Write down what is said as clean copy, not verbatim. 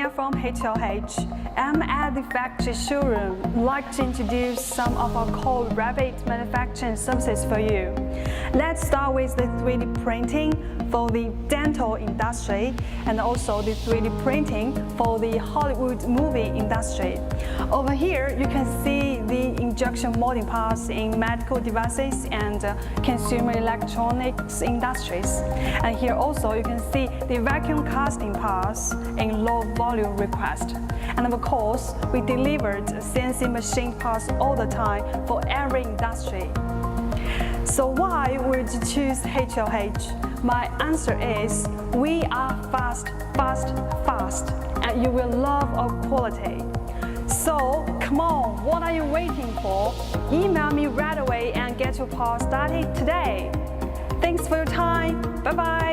Xenia from HLH. I'm at the factory showroom. I'd like to introduce some of our core rapid manufacturing services for you. Let's start with the 3D printing for the dental industry and also the 3D printing for the Hollywood movie industry. Over here, you can see the injection molding parts in medical devices and consumer electronics industries. And here also you can see the vacuum casting parts in low volume request. And of course, we delivered CNC machine parts all the time for every industry. So why would you choose HLH? My answer is, we are fast, and you will love our quality. So come on, what are you waiting for? Email me right away and get your part started today. Thanks for your time. Bye-bye.